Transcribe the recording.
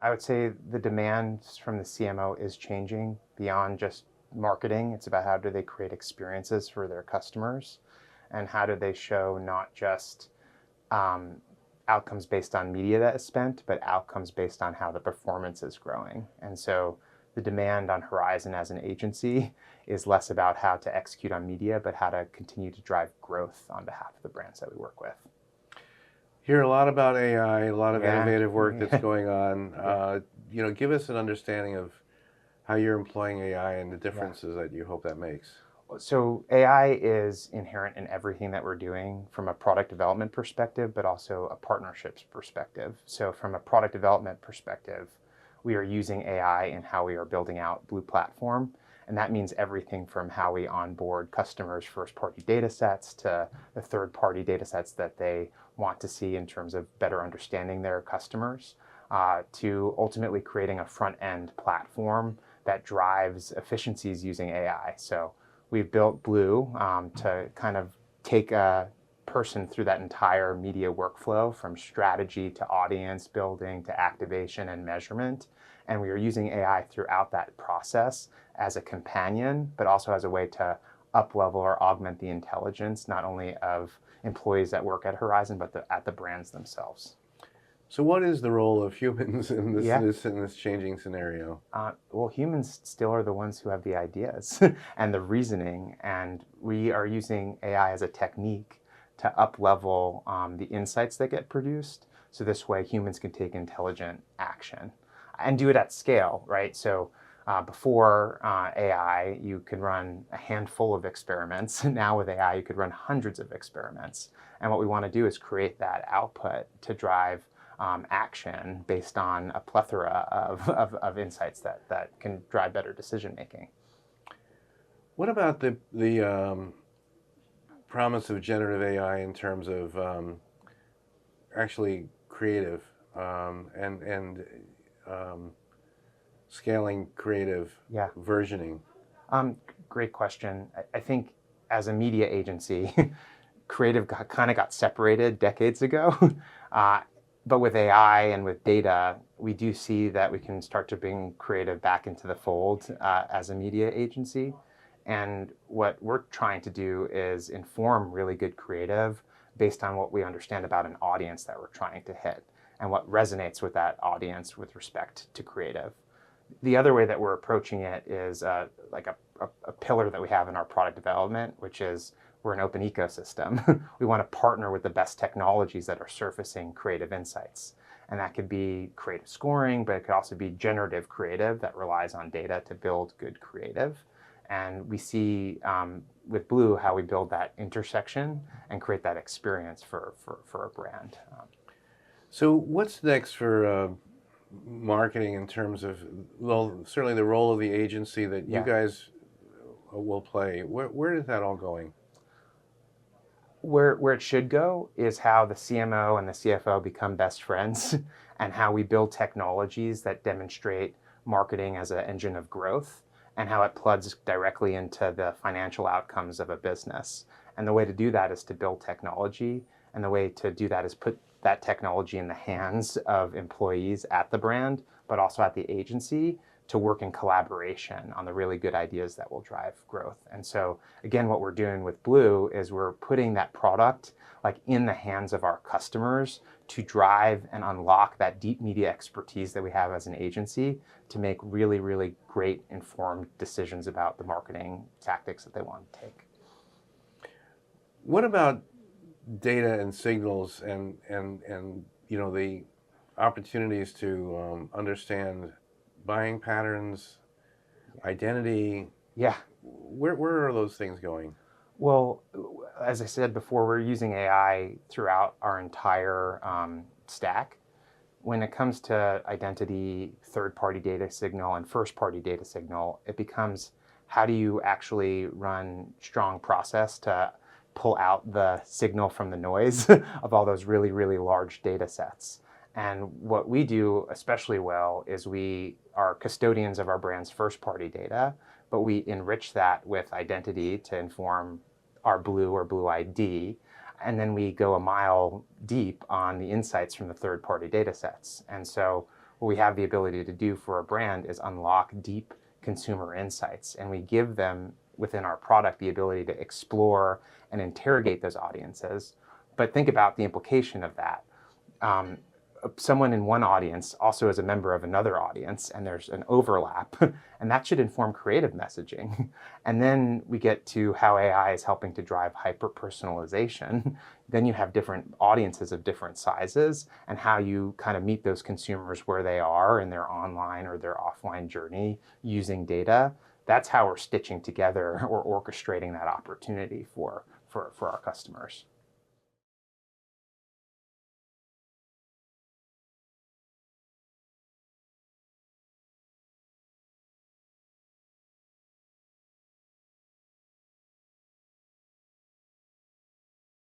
I would say the demand from the CMO is changing beyond just marketing. It's about how do they create experiences for their customers, and how do they show not just um, outcomes based on media that is spent, but outcomes based on how the performance is growing. And so the demand on Horizon as an agency is less about how to execute on media, but how to continue to drive growth on behalf of the brands that we work with. Hear a lot about AI, a lot of Yeah. innovative work that's going on. Yeah. Give us an understanding of how you're employing AI and the Yeah. differences that you hope that makes. So AI is inherent in everything that we're doing from a product development perspective, but also a partnerships perspective. So from a product development perspective, we are using AI in how we are building out Blue Platform. And that means everything from how we onboard customers' first-party data sets to the third-party data sets that they want to see in terms of better understanding their customers, to ultimately creating a front-end platform that drives efficiencies using AI. So we've built Blue to kind of take a person through that entire media workflow from strategy to audience building to activation and measurement. And we are using AI throughout that process as a companion, but also as a way to up-level or augment the intelligence, not only of employees that work at Horizon, but at the brands themselves. So what is the role of humans in this, Yeah. in this changing scenario? Well, humans still are the ones who have the ideas and the reasoning, and we are using AI as a technique to up-level the insights that get produced. So this way humans can take intelligent action and do it at scale, right? So before AI, you could run a handful of experiments. Now with AI, you could run hundreds of experiments. And what we want to do is create that output to drive action based on a plethora of insights that can drive better decision making. What about the promise of generative AI in terms of actually creative and scaling creative Yeah. versioning? Great question. I think as a media agency, creative kind of got separated decades ago. But with AI and with data, we do see that we can start to bring creative back into the fold as a media agency. And what we're trying to do is inform really good creative based on what we understand about an audience that we're trying to hit and what resonates with that audience with respect to creative. The other way that we're approaching it is like a pillar that we have in our product development, which is we're an open ecosystem. We want to partner with the best technologies that are surfacing creative insights. And that could be creative scoring, but it could also be generative creative that relies on data to build good creative. And we see with Blue how we build that intersection and create that experience for a brand. So what's next for marketing in terms of, well, certainly the role of the agency that you guys will play? Where is that all going? Where it should go is how the CMO and the CFO become best friends and how we build technologies that demonstrate marketing as an engine of growth and how it plugs directly into the financial outcomes of a business. And the way to do that is to build technology, and the way to do that is put that technology in the hands of employees at the brand, but also at the agency, to work in collaboration on the really good ideas that will drive growth. And so again, what we're doing with Blue is we're putting that product like in the hands of our customers to drive and unlock that deep media expertise that we have as an agency to make really, really great informed decisions about the marketing tactics that they want to take. What about data and signals and the opportunities to understand buying patterns, identity? Yeah. Where are those things going? Well, as I said before, we're using AI throughout our entire stack. When it comes to identity, third-party data signal, and first-party data signal, it becomes how do you actually run strong process to pull out the signal from the noise of all those really, really large data sets. And what we do especially well is we are custodians of our brand's first-party data, but we enrich that with identity to inform our Blue or Blue ID. And then we go a mile deep on the insights from the third-party data sets. And so what we have the ability to do for a brand is unlock deep consumer insights, and we give them within our product the ability to explore and interrogate those audiences. But think about the implication of that. Someone in one audience also is a member of another audience, and there's an overlap, and that should inform creative messaging. And then we get to how AI is helping to drive hyper-personalization. Then you have different audiences of different sizes, and how you kind of meet those consumers where they are in their online or their offline journey using data. That's how we're stitching together or orchestrating that opportunity for our customers.